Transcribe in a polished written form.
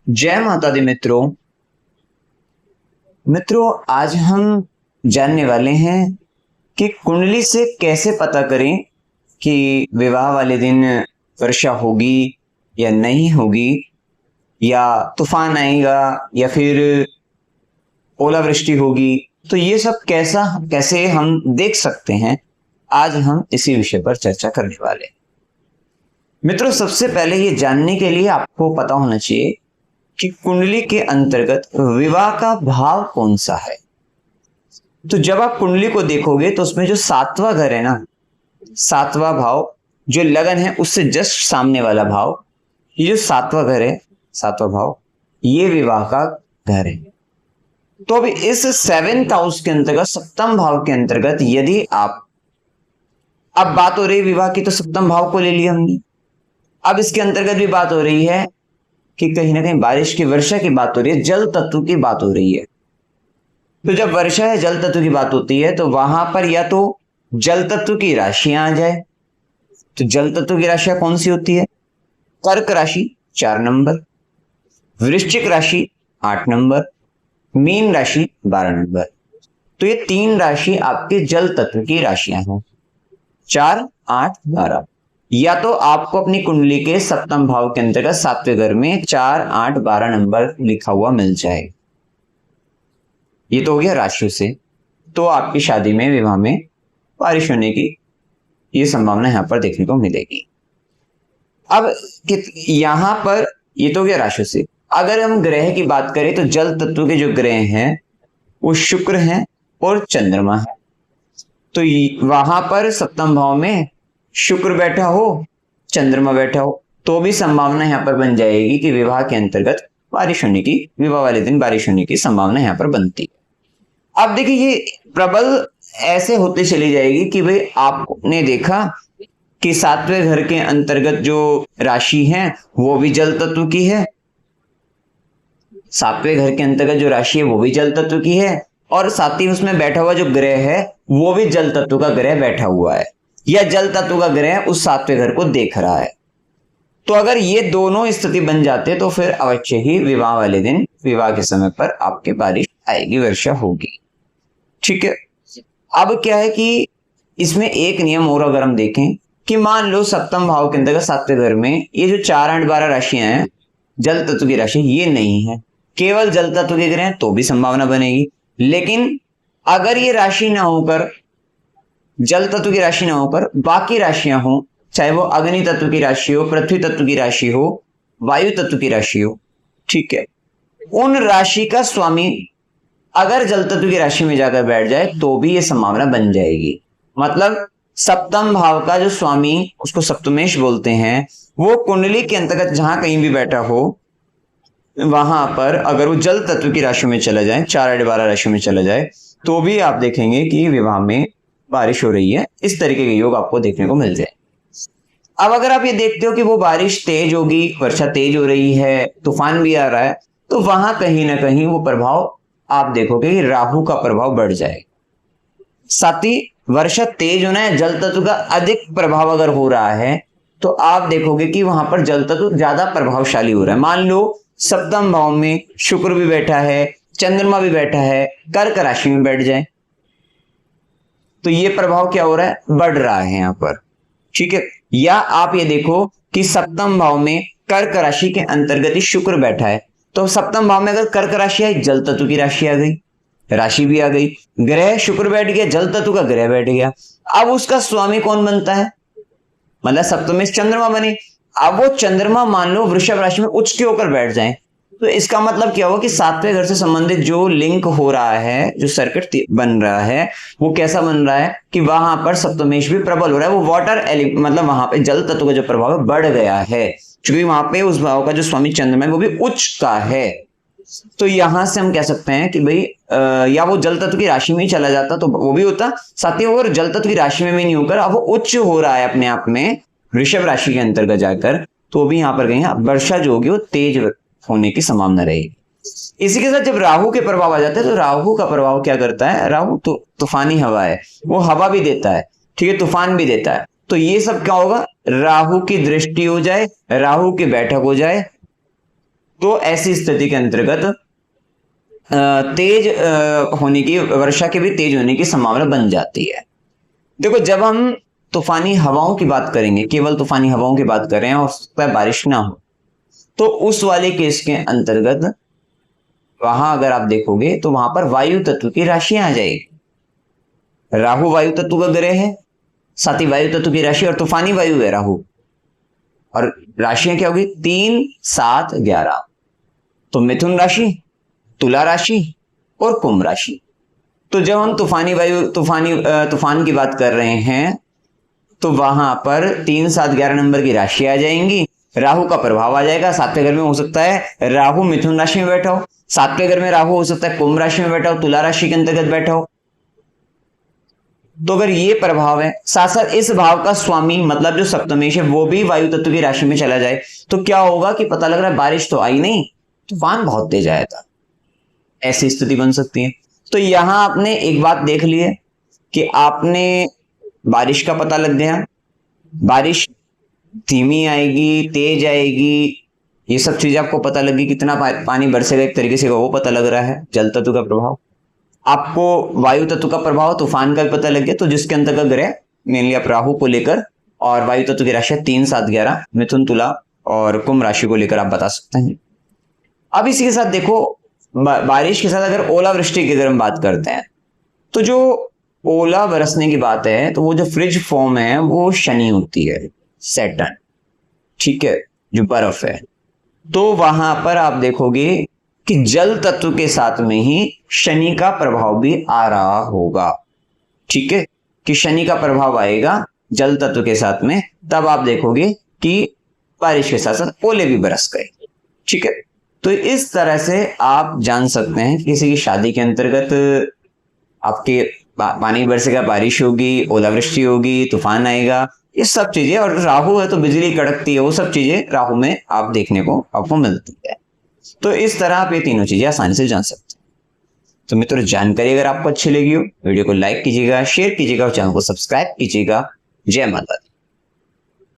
जय माता दी मित्रों। आज हम जानने वाले हैं कि कुंडली से कैसे पता करें कि विवाह वाले दिन वर्षा होगी या नहीं होगी, या तूफान आएगा या फिर ओलावृष्टि होगी। तो ये सब कैसे हम देख सकते हैं, आज हम इसी विषय पर चर्चा करने वाले हैं। मित्रों, सबसे पहले ये जानने के लिए आपको पता होना चाहिए कि कुंडली के अंतर्गत विवाह का भाव कौन सा है। तो जब आप कुंडली को देखोगे तो उसमें जो सातवां घर है ना, सातवां भाव जो लगन है उससे जस्ट सामने वाला भाव, ये जो सातवां घर है, सातवां भाव, ये विवाह का घर है। तो अभी इस 7th हाउस के अंतर्गत, सप्तम भाव के अंतर्गत, यदि आप, अब बात हो रही विवाह की तो सप्तम भाव को ले लिया हमने, अब इसके अंतर्गत भी बात हो रही है कि कहीं ना कहीं बारिश की, वर्षा की बात हो रही है, जल तत्व की बात हो रही है। तो जब वर्षा है, जल तत्व की बात होती है, तो वहां पर या तो जल तत्व की राशियां आ जाए। तो जल तत्व की राशियां कौन सी होती है? कर्क राशि 4 नंबर, वृश्चिक राशि 8 नंबर, मीन राशि 12 नंबर। तो ये 3 राशि आपके जल तत्व की राशियां हैं, 4, 8, 12। या तो आपको अपनी कुंडली के सप्तम भाव के अंतर्गत सातवें घर में 4, 8, 12 नंबर लिखा हुआ मिल जाए। ये तो हो गया राशियों से। तो आपकी शादी में, विवाह में बारिश होने की ये संभावना यहां पर देखने को मिलेगी। अब यहां पर ये तो हो गया राशियों से। अगर हम ग्रह की बात करें तो जल तत्व के जो ग्रह हैं वो शुक्र हैं और चंद्रमा है। तो वहां पर सप्तम भाव में शुक्र बैठा हो, चंद्रमा बैठा हो, तो भी संभावना यहां पर बन जाएगी कि विवाह के अंतर्गत बारिश होने की, विवाह वाले दिन बारिश होने की संभावना यहां पर बनती है। अब देखिए, ये प्रबल ऐसे होते चली जाएगी कि भाई आपने देखा कि सातवें घर के अंतर्गत जो राशि है वो भी जल तत्व की है, सातवें घर के अंतर्गत जो राशि है वो भी जल तत्व की है, और साथ ही उसमें बैठा हुआ जो ग्रह है वो भी जल तत्व का ग्रह बैठा हुआ है, या जल तत्व का ग्रह उस सातवें घर को देख रहा है। तो अगर ये दोनों स्थिति बन जाते तो फिर अवश्य ही विवाह वाले दिन, विवाह के समय पर आपके बारिश आएगी, वर्षा होगी। ठीक है। अब क्या है कि इसमें एक नियम और अगर हम देखें कि मान लो सप्तम भाव के अंतर्गत सातवें घर में ये जो 4, 8, 12 राशियां हैं, जल तत्व की राशि ये नहीं है, केवल जल तत्व के ग्रह, तो भी संभावना बनेगी। लेकिन अगर ये राशि ना होकर, जल तत्व की राशि ना होकर बाकी राशियां हो, चाहे वो अग्नि तत्व की राशि हो, पृथ्वी तत्व की राशि हो, वायु तत्व की राशि हो, ठीक है, उन राशि का स्वामी अगर जल तत्व की राशि में जाकर बैठ जाए तो भी ये संभावना बन जाएगी। मतलब सप्तम भाव का जो स्वामी, उसको सप्तमेश बोलते हैं, वो कुंडली के अंतर्गत जहां कहीं भी बैठा हो, वहां पर अगर वो जल तत्व की राशि में चला जाए, 4, 8, 12 राशि में चला जाए, तो भी आप देखेंगे कि विवाह में बारिश हो रही है। इस तरीके के योग आपको देखने को मिल जाए। अब अगर आप ये देखते हो कि वो बारिश तेज होगी, वर्षा तेज हो रही है, तूफान भी आ रहा है, तो वहां कहीं ना कहीं वो प्रभाव आप देखोगे कि राहु का प्रभाव बढ़ जाएगा। साथ ही वर्षा तेज होना है, जल तत्व का अधिक प्रभाव अगर हो रहा है, तो आप देखोगे कि वहां पर जल तत्व ज्यादा प्रभावशाली हो रहा है। मान लो सप्तम भाव में शुक्र भी बैठा है, चंद्रमा भी बैठा है, कर्क राशि में बैठ जाए, तो ये प्रभाव क्या हो रहा है? बढ़ रहा है यहां पर। ठीक है। या आप ये देखो कि सप्तम भाव में कर्क राशि के अंतर्गत ही शुक्र बैठा है, तो सप्तम भाव में अगर कर्क राशि आई, जल तत्व की राशि आ गई, राशि भी आ गई, ग्रह शुक्र बैठ गया, जल तत्व का ग्रह बैठ गया। अब उसका स्वामी कौन बनता है? मतलब सप्तमेश चंद्रमा बने। अब वो चंद्रमा मान लो वृषभ राशि में उच्च के होकर बैठ जाए, तो इसका मतलब क्या हुआ कि सातवें घर से संबंधित जो लिंक हो रहा है, जो सर्किट बन रहा है, वो कैसा बन रहा है कि वहां पर सप्तमेश भी प्रबल हो रहा है। वो वाटर मतलब वहां पे जल तत्व का जो प्रभाव है बढ़ गया है, क्योंकि वहां पे उस भाव का जो स्वामी चंद्रमा है वो भी उच्च का है। तो यहां से हम कह सकते हैं कि भाई या वो जल तत्व की राशि में ही चला जाता तो वो भी होता, साथ ही वो जल तत्व की राशि में भी नहीं होकर अब वो उच्च हो रहा है अपने आप में वृषभ राशि के अंतर्गत जाकर, तो भी यहां पर कहीं वर्षा जो होगी वो तेज होने की संभावना रहेगी। इसी के साथ जब राहु के प्रभाव आ जाते हैं, तो राहु का प्रभाव क्या करता है? राहु तो तूफानी हवा है, वो हवा भी देता है, ठीक है, तूफान भी देता है। तो ये सब क्या होगा? राहु की दृष्टि हो जाए, राहु की बैठक हो जाए, तो ऐसी स्थिति के अंतर्गत तेज होने की, वर्षा के भी तेज होने की संभावना बन जाती है। देखो, जब हम तूफानी हवाओं की बात करेंगे, केवल तूफानी हवाओं की बात कर रहे हैं और उस पर बारिश ना हो, तो उस वाले केस के अंतर्गत वहां अगर आप देखोगे तो वहां पर वायु तत्व की राशियां आ जाएगी। राहु वायु तत्व का ग्रह है, साथ ही वायु तत्व की राशि और तूफानी वायु है राहु, और राशियां क्या होगी? 3, 7, 11। तो मिथुन राशि, तुला राशि और कुंभ राशि। तो जब हम तूफानी वायु, तूफान की बात कर रहे हैं, तो वहां पर 3, 7, 11 नंबर की राशि आ जाएंगी, राहु का प्रभाव आ जाएगा। 7वें घर में हो सकता है राहु मिथुन राशि में बैठा हो, 7वें घर में राहु हो सकता है कुंभ राशि में बैठा हो, तुला राशि के अंतर्गत बैठा हो। तो अगर ये प्रभाव है, साथ साथ इस भाव का स्वामी मतलब जो सप्तमेश है वो भी वायु तत्व की राशि में चला जाए, तो क्या होगा कि पता लग रहा है बारिश तो आई नहीं, तूफान बहुत तेज आया था, ऐसी स्थिति बन सकती है। तो यहां आपने एक बात देख ली है कि आपने बारिश का पता लग गया, बारिश धीमी आएगी, तेज आएगी, ये सब चीजें आपको पता लगी, कितना पानी बरसेगा एक तरीके से वो पता लग रहा है, जल तत्व का प्रभाव। आपको वायु तत्व का प्रभाव, तूफान का भी पता लग गया, तो जिसके अंतर्गत ग्रह मेनली आप राहु को लेकर और वायु तत्व की राशि 3, 7, 11 मिथुन, तुला और कुंभ राशि को लेकर आप बता सकते हैं। अब इसी के साथ देखो, बारिश के साथ अगर ओलावृष्टि की अगर हम बात करते हैं, तो जो ओला बरसने की बात है, तो वो जो फ्रिज फॉर्म है वो शनि होती है, सैटर्न, ठीक है, जो बर्फ है। तो वहां पर आप देखोगे कि जल तत्व के साथ में ही शनि का प्रभाव भी आ रहा होगा, ठीक है, कि शनि का प्रभाव आएगा जल तत्व के साथ में, तब आप देखोगे कि बारिश के साथ साथ ओले भी बरस गए, ठीक है। तो इस तरह से आप जान सकते हैं किसी की शादी के अंतर्गत आपके पानी बरसेगा, बारिश होगी, ओलावृष्टि होगी, तूफान आएगा, ये सब चीजें, और राहु है तो बिजली कड़कती है, वो सब चीजें राहु में आप देखने को आपको मिलती है। तो इस तरह आप ये तीनों चीजें आसानी से जान सकते हैं। तो मित्रों, जानकारी अगर आपको अच्छी लगी हो, वीडियो को लाइक कीजिएगा, शेयर कीजिएगा और चैनल को सब्सक्राइब कीजिएगा। जय माता दी।